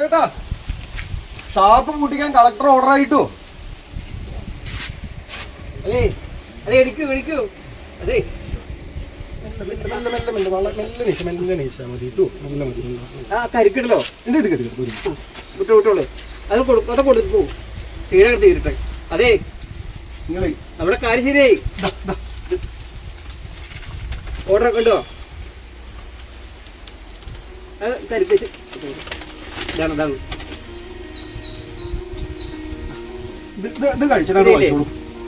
സഹദേവേട്ടാ, shop പൂട്ടിക്കാൻ collector order ആയിട്ടോ. അതെ അതെ എടുക്കൂ എടുക്കൂ. അതെ ആ കരിക്കിടലോ വിട്ടു വിട്ടോളൂ. അത് അത് കൊടുത്തു പോവും. സീനൊക്കെ തീരട്ടെ. അതെ നിങ്ങളെ നമ്മുടെ കാര്യം ശരിയായി. ഓർഡർ ഒക്കെ ഉണ്ടോ? അത് കരിക്ക് ഇതാണ് ഇതാണ്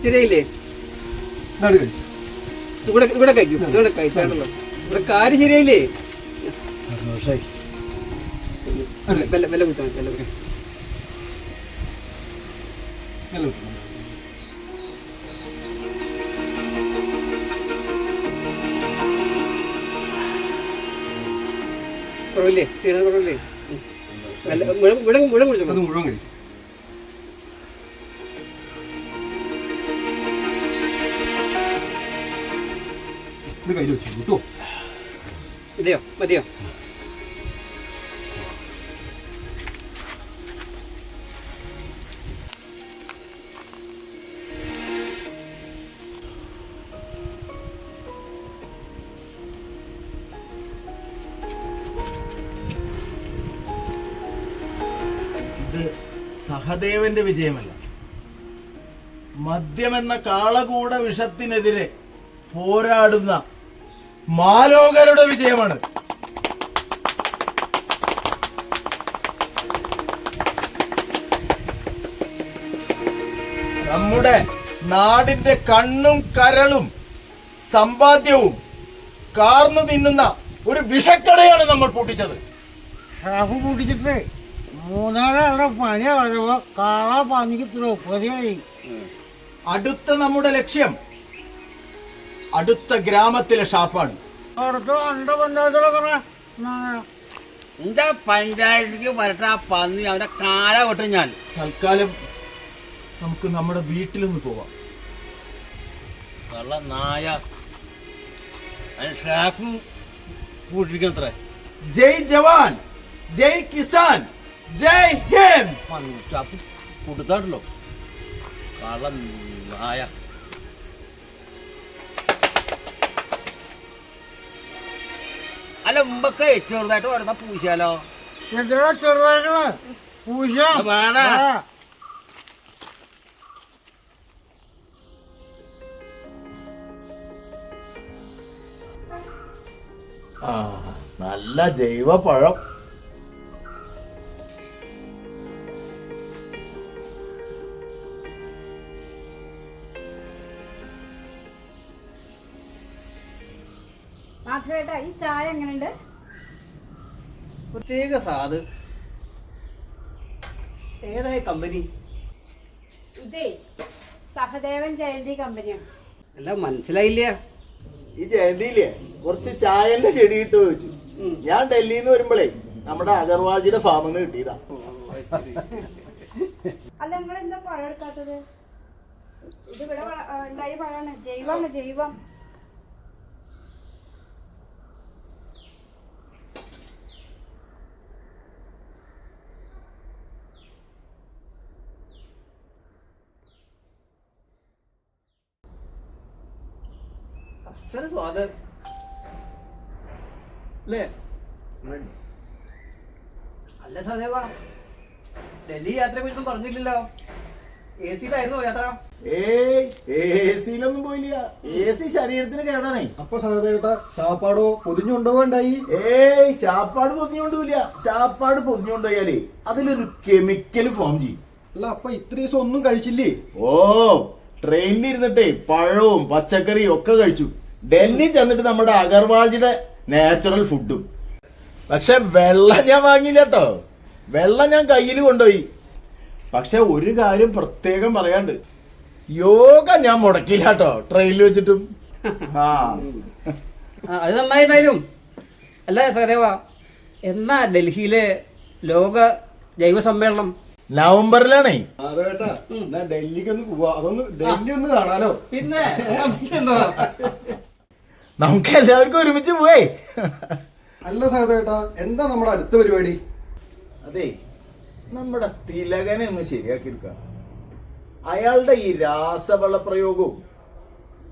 ശരിയായില്ലേ? ഇവിടെ ഇവിടെ കഴിക്കും. ഇവിടെ കഴിച്ചാണല്ലോ. ഇവിടെ കാര്യം ശരിയായില്ലേ? വെല്ല കുത്താൻ വെല്ല കുറവില്ലേ? ചെയ്യണത് കുറവില്ലേ? ഇവിടെ മുഴുവൻ കുടിച്ചോ. അത് മുഴുവൻ കഴിക്കും. ഇത് കയ്യിൽ വെച്ചു കേട്ടോ. മതിയോ മതിയോ? ഇത് സഹദേവന്റെ വിജയമല്ല, മദ്യമെന്ന കാളകൂട വിഷത്തിനെതിരെ പോരാടുന്ന മാലോകരുടെ വിജയമാണ്. നമ്മുടെ നാടിന്റെ കണ്ണും കരളും സമ്പാദ്യവും കാർന്നു തിന്നുന്ന ഒരു വിഷക്കടയാണ് നമ്മൾ പൂട്ടിച്ചത്. ഷാപ്പ് പൂട്ടിച്ചിട്ട് മൂന്നാളെ പണിയാ പറയുമ്പോ കാള പന്നിക്ക് ദ്രൗപതിയായി. അടുത്ത നമ്മുടെ ലക്ഷ്യം അടുത്ത ഗ്രാമത്തിലെ ഷാപ്പാണ്. അടുത്ത അണ്ട പഞ്ചായത്തിലൊക്കെ എന്റെ പഞ്ചായത്തിലേക്ക് വരട്ട ആ പന്നി അവന്റെ കാല കൊട്ടും ഞാൻ. തൽക്കാലം നമുക്ക് നമ്മുടെ വീട്ടിലൊന്ന് പോവാം. കള്ള നായ ഷാപ്പും കൂട്ടിരിക്കണത്ര. ജയ് ജവാൻ, ജയ് കിസാൻ, ജയ് ഹിന്ദ്. ഷാപ്പ് കൊടുത്താട്ടല്ലോ കള്ള നായ. അല്ല മുമ്പൊക്കെ ചെറുതായിട്ട് വരുന്ന പൂശാലോ. എന്തിനാ ചെറുതായിട്ടുള്ള പൂശ വേണ ആ നല്ല ജൈവ പഴം. മാധവേട്ടാ, ഈ ചായ എങ്ങനെയുണ്ട്? പ്രത്യേക സാധ്. ഏതായി കമ്പനി? ഇതേ സഹദേവൻ ജയന്തി കമ്പനിയാണ്. അല്ല മനസ്സിലായില്ല. ഈ ജയന്തിയില്ലേ കുറച്ച് ചായന്റെ ചെടി ഇട്ട് വെച്ചു. ഞാൻ ഡൽഹിയിൽ നിന്ന് വരുമ്പോഴേ നമ്മുടെ അഗർവാൾജിയുടെ ഫാമിൽ നിന്ന് കിട്ടിയതാ. അല്ല നിങ്ങൾ എന്താ പഴം എടുക്കാത്തത്? ഇത് ഇവിടെ ഉണ്ടായ പഴമാണ്. ജൈവമാണ്, ജൈവം. അച്ഛന് സ്വാദ് അല്ലേ? അല്ല സദേവ, ഡൽഹി യാത്രയെ കുറിച്ചൊന്നും പറഞ്ഞില്ലല്ലോ. എ സിയിലായിരുന്നു യാത്ര? ഏയ് എസിയിലൊന്നും പോയില്ല. എസി ശരീരത്തിന് കേടാണേ. അപ്പൊ സഹദേവേട്ടാ, ഷാപ്പാടോ പൊതിഞ്ഞുകൊണ്ടുപോകണ്ടായി? ഏയ് ശാപ്പാട് പൊതിഞ്ഞോണ്ടൂല. ശാപ്പാട് പൊതിഞ്ഞോണ്ടായാലേ അതിലൊരു കെമിക്കൽ ഫോം ചെയ്യും. അല്ല അപ്പൊ ഇത്ര ദിവസം ഒന്നും കഴിച്ചില്ലേ? ഓ ട്രെയിനിൽ ഇരുന്നിട്ടേ പഴവും പച്ചക്കറിയും ഒക്കെ കഴിച്ചു. ഡൽഹി ചെന്നിട്ട് നമ്മുടെ അഗർവാൾജിയുടെ നാച്ചുറൽ ഫുഡും. പക്ഷെ വെള്ളം ഞാൻ വാങ്ങിയില്ല കേട്ടോ. വെള്ളം ഞാൻ കയ്യിൽ കൊണ്ടുപോയി. പക്ഷെ ഒരു കാര്യം പ്രത്യേകം പറയാണ്ട്, യോഗ ഞാൻ മുടക്കില്ല കേട്ടോ ട്രെയിനിൽ വെച്ചിട്ടും. അത് നന്നായിരുന്നാലും. അല്ല സഹദേവ, എന്നാ ഡൽഹിയിലെ ലോക ജൈവ സമ്മേളനം? നവംബറിലാണേ. സഹദേവേട്ടാ, എന്നാ ഡൽഹിക്ക് ഒന്ന് പോവാ. അതൊന്ന് ഡൽഹി ഒന്ന് കാണാലോ. പിന്നെ നമുക്ക് എല്ലാവർക്കും ഒരുമിച്ച് പോവേ. അല്ല സഹദേവേട്ടാ, എന്താ നമ്മുടെ അടുത്ത പരിപാടി? അതെ, നമ്മുടെ തിലകനെ ഒന്ന് ശരിയാക്കി എടുക്കാം. അയാളുടെ ഈ രാസവള പ്രയോഗവും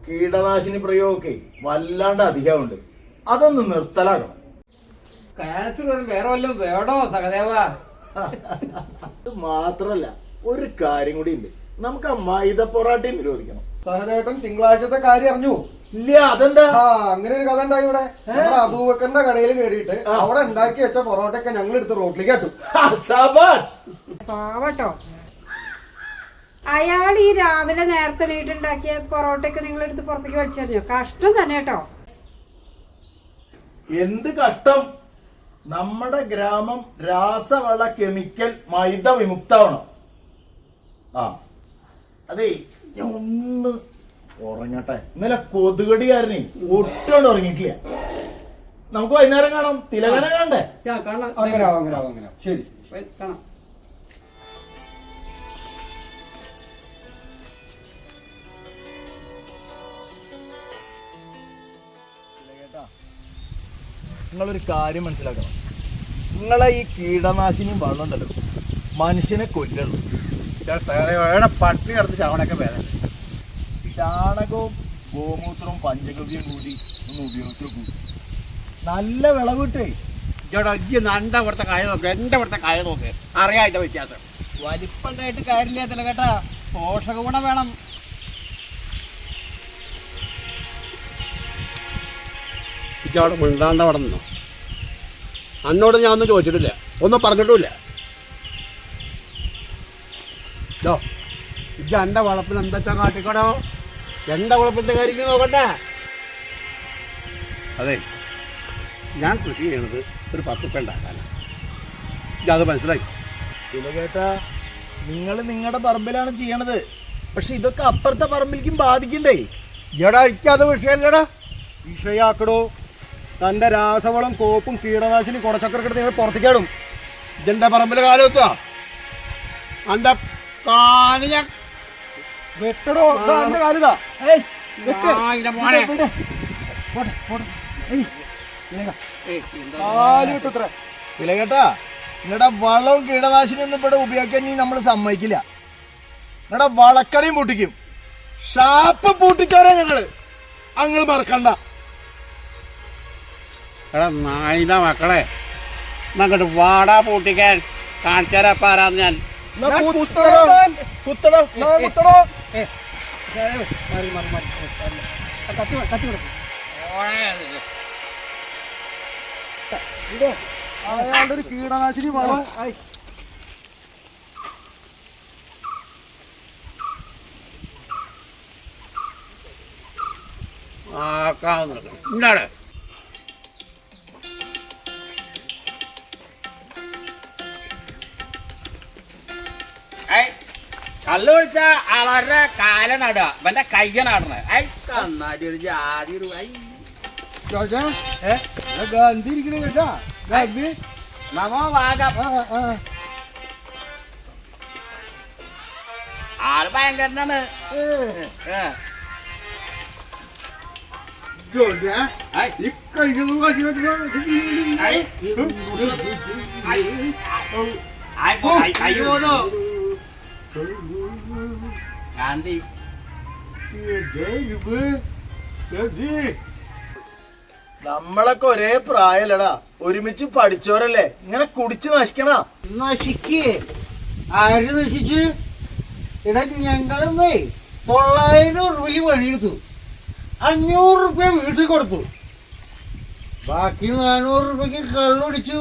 കീടനാശിനി പ്രയോഗമൊക്കെ വല്ലാണ്ട് അധികമുണ്ട്. അതൊന്ന് നിർത്തലാകണം. ക്യാൻസർ വേറെ വല്ലതും വേണോ സഹദേവ? അത് മാത്രല്ല, ഒരു കാര്യം കൂടി ഉണ്ട്. നമുക്ക് ആ മൈദ പൊറാട്ടി നിരോധിക്കണം. സഹദേവട്ടൻ തിങ്കളാഴ്ചത്തെ കാര്യം അറിഞ്ഞു? ഇല്ല, അതെന്താ? അങ്ങനെ ഒരു കഥ ഉണ്ടായി ഇവിടെ. നമ്മുടെ അബൂബക്കറിന്റെ കടയിൽ കയറിയിട്ട് അവിടെ ഉണ്ടാക്കി വെച്ച പൊറോട്ടയൊക്കെ ഞങ്ങൾ എടുത്ത് റോട്ടിലേക്ക് ഇട്ടു. പാവട്ടോ, അയാൾ ഈ രാവിലെ നേരത്തെ നീട്ടുണ്ടാക്കിയ പൊറോട്ടയൊക്കെ നിങ്ങൾ എടുത്ത് പുറത്തേക്ക് വലിച്ചെറിഞ്ഞു. കഷ്ടം തന്നെ കേട്ടോ. എന്ത് കഷ്ടം? നമ്മുടെ ഗ്രാമം രാസവള കെമിക്കൽ മൈദ വിമുക്താവണം. ആ അതെ, ഞാൻ ഒന്ന് ഉറങ്ങട്ടെ. ഇന്നലെ കൊതുകടിക്കാരനെ ഒട്ടുകൊണ്ട് ഉറങ്ങിയിട്ടില്ല. നമുക്ക് വൈകുന്നേരം കാണാം. തിലകനെ കാണണ്ടേ? അങ്ങനെ ശരി. കാണാം. നിങ്ങളൊരു കാര്യം മനസ്സിലാക്കണം. നിങ്ങളെ ഈ കീടനാശിനിയും വെള്ളം ഉണ്ടല്ലോ, മനുഷ്യനെ കൊല്ലുള്ളൂ. പട്ടി കിടന്ന് ചവണൊക്കെ വേദന. ചാണകവും ഗോമൂത്രവും പഞ്ചഗവ്യം കൂടി ഒന്ന് ഉപയോഗിച്ച് നോക്കൂ. നല്ല വിളവ് കിട്ടേ. ചേട്ടാ എന്റെ ഇവിടുത്തെ കായ നോക്ക്, എന്റെ ഇവിടുത്തെ കായ നോക്ക്, അറിയാതിന്റെ വ്യത്യാസം. വലിപ്പണ്ടായിട്ട് കാര്യമില്ല തിലകേട്ടാ, പോഷക ഗുണം വേണം. ഇച്ചവിടെ മിണ്ടാണ്ട് അവിടെ നിന്നോ. അന്നോട് ഞാൻ ഒന്നും ചോദിച്ചിട്ടില്ല, ഒന്നും പറഞ്ഞിട്ടുമില്ല. ഇജ്ജ എന്റെ വളപ്പിൽ എന്താ കാട്ടിക്കടോ, എന്റെ വളപ്പിന്റെ കാര്യം നോക്കട്ടെ. അതെ, ഞാൻ കൃഷി ചെയ്യണത് ഒരു 10 ഉപ്പ ഉണ്ടാക്കാനാണ്. ഇജത് മനസ്സിലായി? ഇത് കേട്ടാ, നിങ്ങൾ നിങ്ങളുടെ പറമ്പിലാണ് ചെയ്യണത്. പക്ഷെ ഇതൊക്കെ അപ്പുറത്തെ പറമ്പിലേക്കും ബാധിക്കണ്ടേ? എടാ എനിക്കത് വിഷയമല്ലടാ. വിഷയാക്കടോ. തന്റെ രാസവളം കോപ്പും കീടനാശിനി കുടച്ചക്കറൊക്കെ നിങ്ങൾ പുറത്തേക്കാടും. ഇജെന്റെ പറമ്പിലെ കാലത്തുവാ എന്റെ കാലിയ വെട്ടടോ. എന്റെ കാലിതാ. മോനെ കാലിട്ടത്ര. വിലകേട്ടാ, നിങ്ങളുടെ വളവും കീടനാശിനി ഒന്നും ഇവിടെ ഉപയോഗിക്കാൻ നമ്മൾ സമ്മതിക്കില്ല. നിങ്ങളുടെ വളക്കടയും പൂട്ടിക്കും. ഷാപ്പ് പൂട്ടിച്ചോരാ ഞങ്ങള്. അങ്ങ് മറക്കണ്ട. എടാ നായിന്റെ മക്കളെ, അങ്ങോട്ട് വാടാ പൂട്ടിക്കാൻ കാണിച്ചാരാപ്പാരാന്ന് ഞാൻ. കുത്തടോ. അയാളുടെ ഒരു കീടനാശിനി വളം എന്താണ് കള്ളു പിടിച്ച ആളാരുടെ കാല നടുക, ഇവന്റെ കയ്യ നടണേ. ഐ കന്നാടി ഒരു ജാതി ഒരു ഗാന്ധി ഇരിക്കണേ കേട്ടാ. നമോ വാഗം. ആള് ഭയങ്കരനാണ്. കൈ പോന്നു ഗാന്ധി. നമ്മളൊക്കെ ഒരേ പ്രായല്ലടാ, ഒരുമിച്ച് പഠിച്ചോരല്ലേ. ഇങ്ങനെ കുടിച്ച് നശിക്കണ. നശിക്കേ? ആര് നശിച്ച്? എടാ ഞങ്ങളെന്നേ 900 രൂപയ്ക്ക് പണിയെടുത്തു, 500 രൂപ വീട്ടിൽ കൊടുത്തു, ബാക്കി 400 രൂപയ്ക്ക് കള്ളുടിച്ചു,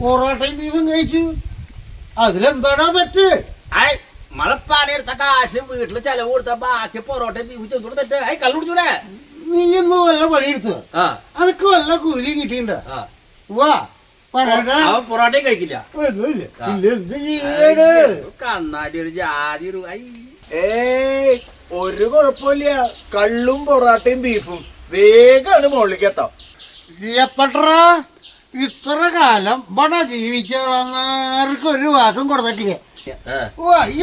പൊറോട്ടയും ബീഫും കഴിച്ചു. അതിലെന്താടാ തെറ്റ്? മളപ്പാണെടുത്ത കാശ് വീട്ടില് ചെലവ് കൊടുത്ത ബാക്കി പൊറോട്ട ബീഫ് ചെന്നോട് തെറ്റ്. ഐ കള്ളു കുടിച്ചൂടെ? നീയൊന്നും വല്ല പണിയെടുത്തു, അനക്ക് വല്ല കൂലിയും കിട്ടിണ്ട? വാ പറയടാ. അവൻ പൊറോട്ടയും കഴിക്കില്ല. കന്നാടി ഒരു ജാതി ഒരു ഒരു കുഴപ്പമില്ല. കള്ളും പൊറാട്ടയും ബീഫും വേഗമാണ് മുകളിലേക്ക് എത്താം. എത്തട്ടാ, ഇത്ര കാലം ഇവിടെ ജീവിച്ച ആർക്കും ഒരു വാക്കും കൊടുത്തിട്ടില്ല. ഈ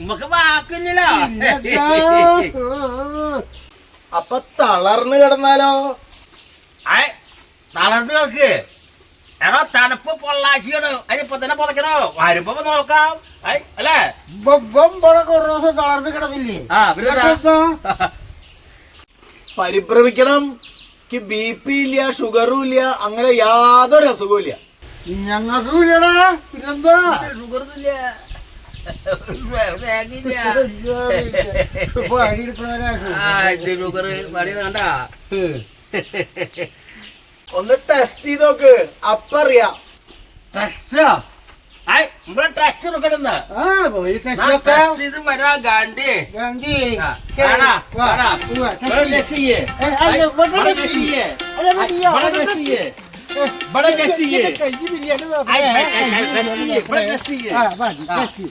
നമുക്ക് വാക്കില്ലല്ലോ. അപ്പൊ തളർന്നു കിടന്നാലോ? തളർന്ന് കിടക്ക്. എടാ തണുപ്പ് പൊള്ളാച്ചിയാണ് അതിനിപ്പൊ തന്നെ പുതക്കണോ വരുമ്പോ നോക്കാം അല്ലേ കുറേ തളർന്ന് കിടന്നില്ലേ ആ പരിഭ്രമിക്കണം BP ഇല്ല ഷുഗറും ഇല്ല അങ്ങനെ യാതൊരു അസുഖവും ഇല്ല ഞങ്ങൾക്കും ഇല്ലടാ പിന്നെന്താ ഷുഗറൊന്നുമില്ല ഷുഗർ പണി കണ്ട ഒന്ന് ടെസ്റ്റ് ചെയ്ത് നോക്ക് അപ്പറിയാം ടെസ്റ്റ് എടുക്കണെന്ന് ഇത് വരാ ഗാന്ധി बड़ा कैसी है कहीं बिरयानी बड़ा कैसी है हां बस कैसी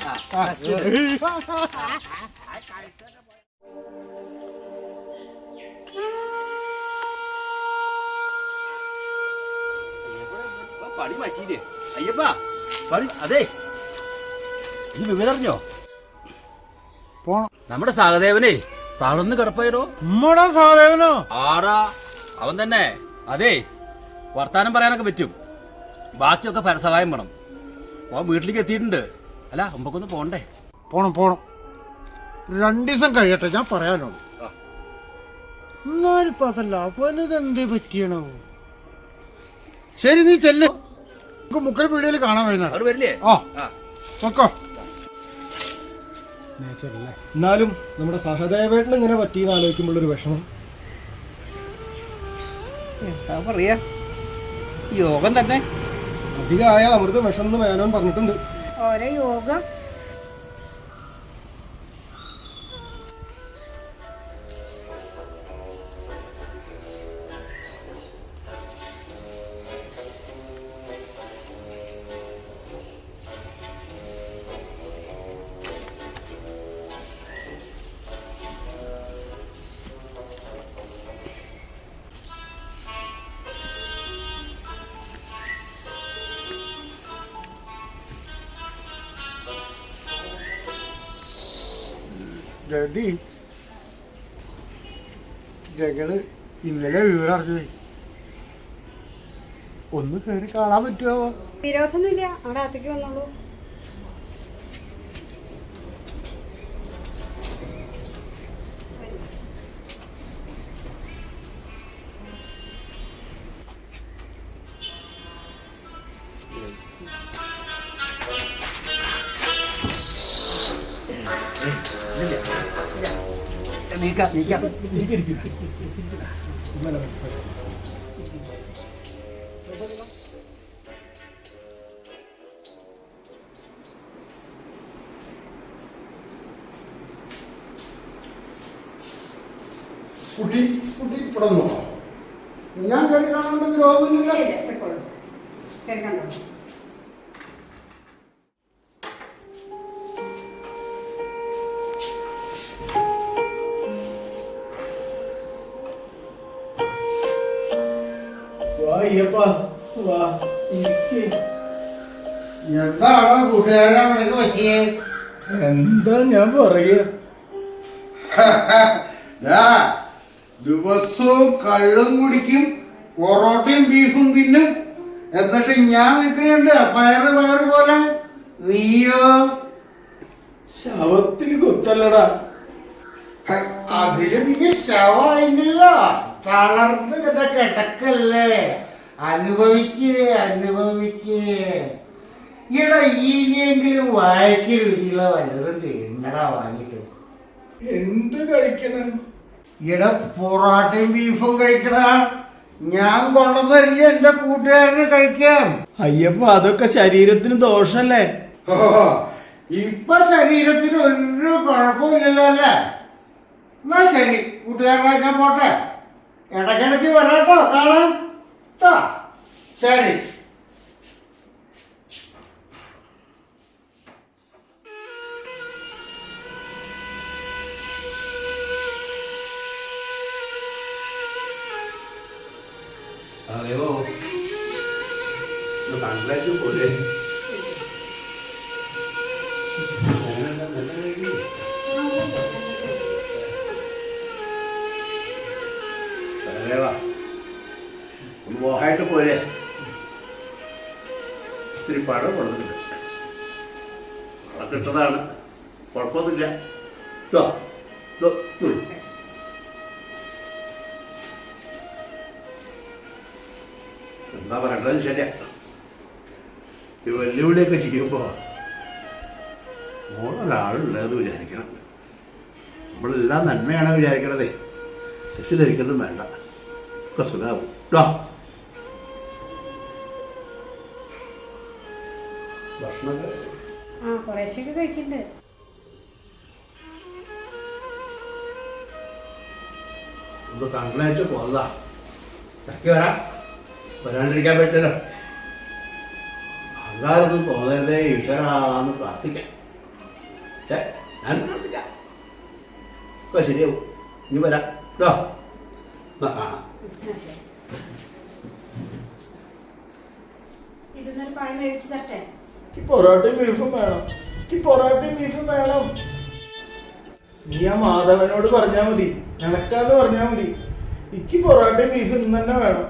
പണി മാറ്റിയില്ലേ അയ്യപ്പാ പണി അതെ ഈ വിവരറിഞ്ഞോ നമ്മുടെ സഹദേവനെ തളർന്ന് കിടപ്പായിടോ നമ്മുടെ സഹദേവനോ ആടാ അവൻ തന്നെ അതെ വർത്താനം പറയാനൊക്കെ പറ്റും ബാക്കിയൊക്കെ പരസഹായം വേണം അവൻ വീട്ടിലേക്ക് എത്തിയിട്ടുണ്ട് അല്ല അമ്പക്കൊന്ന് പോണ്ടേ പോണം 2 ദിവസം കഴിയട്ടെ ഞാൻ പറയാനോ എന്നാലിപ്പോ അതല്ല അപ്പൊ എന്തേ പറ്റിയണോ ശരി നീ ചെല്ല് മുക്കൽ പീടികയിൽ കാണാൻ വരുന്ന അവർ വരില്ലേ നോക്കോ എന്നാലും നമ്മുടെ സഹദേവേട്ടന് ഇങ്ങനെ പറ്റിയെന്ന് ആലോചിക്കുമ്പോഴൊരു വിഷമം. എന്താ പറയാ യോഗം തന്നെ അധികമായ അമൃത വിഷം എന്ന് മേനോൻ പറഞ്ഞിട്ടുണ്ട്. ഓരോ യോഗം ജഗള് ഇന്നലെ വിവരം അറിഞ്ഞു ഒന്ന് കയറി കാണാൻ പറ്റുമോ വിരോധമൊന്നുമില്ല അവിടെ അകത്തേക്ക് വന്നോളൂ. കുട്ടി ഇവിടെ നോക്കാം ഞാൻ കയറി കാണാണ്ടെങ്കിൽ രോഗമൊന്നുമില്ല എന്താണോ കൂട്ടുകാരാ നിനക്ക് പറ്റിയേ എന്താ ഞാൻ പറയാ ദിവസവും കള്ളും കുടിക്കും പൊറോട്ടയും ബീഫും തിന്നും എന്നിട്ട് ഞാൻ നിൽക്കുന്നുണ്ട് പയറ് പോലെ നീയോ ശവത്തിൽ കുത്തല്ലടാ അതില് നീ ശവമായില്ല തളർന്ന് കിടക്കല്ലേ അനുഭവിക്കേ ഇവിടെ ഇനിയെങ്കിലും വായിക്ക് രുചിയുള്ള വല്ലതും തിന്നടാ വാങ്ങിട്ട് എന്ത് കഴിക്കണം ഇവിടെ പൊറോട്ടയും ബീഫും കഴിക്കണ ഞാൻ കൊണ്ടുവന്നില്ല എന്റെ കൂട്ടുകാരന് കഴിക്കാം അയ്യപ്പ അതൊക്കെ ശരീരത്തിന് ദോഷല്ലേ ഇപ്പൊ ശരീരത്തിന് ഒരു കുഴപ്പമില്ലല്ലോ അല്ലേ എന്നാ ശരി കൂട്ടുകാരനെ ഞാൻ പോട്ടെ ഇടയ്ക്കിടയ്ക്ക് വരാട്ടോ കാണാൻ ശരി അതേവോ കണ്ടിലേക്ക് പോലെ ഒന്ന് മോഹായിട്ട് പോലെ പഴം കൊടുത്തിട്ടുണ്ട്. പഴം കിട്ടുന്നതാണ്, കുഴപ്പമൊന്നുമില്ല. ഇതോ, ഇതോ, ഇതോ. എന്താ പറയണ്ടത് ശരിയാ. ഈ വെല്ലുവിളിയൊക്കെ ചെയ്യുമ്പോൾ മോളൊരാളുള്ളതെന്ന് വിചാരിക്കണം. നമ്മളെല്ലാം നന്മയാണ് വിചാരിക്കണതേ. തെറ്റിദ്ധരിക്കൊന്നും വേണ്ട, ഒക്കെ സുഖാവും കേട്ടോ. ഭക്ഷണമൊക്കെ ആ കുറേശ്ശൊക്കെ കഴിക്കണ്ട്. ഒന്ന് കണ്ടു പോന്നതാ. ഇടയ്ക്ക് വരാണ്ടിരിക്കാൻ പറ്റില്ല. അങ്കാരൊന്നും തോന്നരുതേ ഈശ്വരാന്ന് പ്രാർത്ഥിക്കാം. ഞാൻ പ്രാർത്ഥിക്കാം, ഒക്കെ ശരിയാവും. ഇനി വരാം കേട്ടോ. കാണാം. ഇരുന്നൊരു പഴം വേവിച്ച് തരട്ടെ? എനിക്ക് പൊറോട്ടയും ബീഫും വേണം. എനിക്ക് പൊറോട്ടയും ബീഫും വേണം. നീ ആ മാധവനോട് പറഞ്ഞാ മതി, നിനക്കാന്ന് പറഞ്ഞാ മതി. എനിക്ക് പൊറോട്ടയും ബീഫും ഇന്ന് തന്നെ വേണം.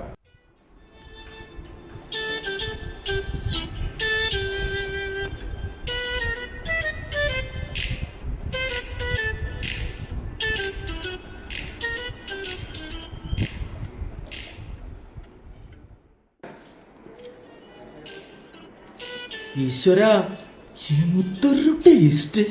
ഈശ്വര, എന്തൊരു ടേസ്റ്റ്.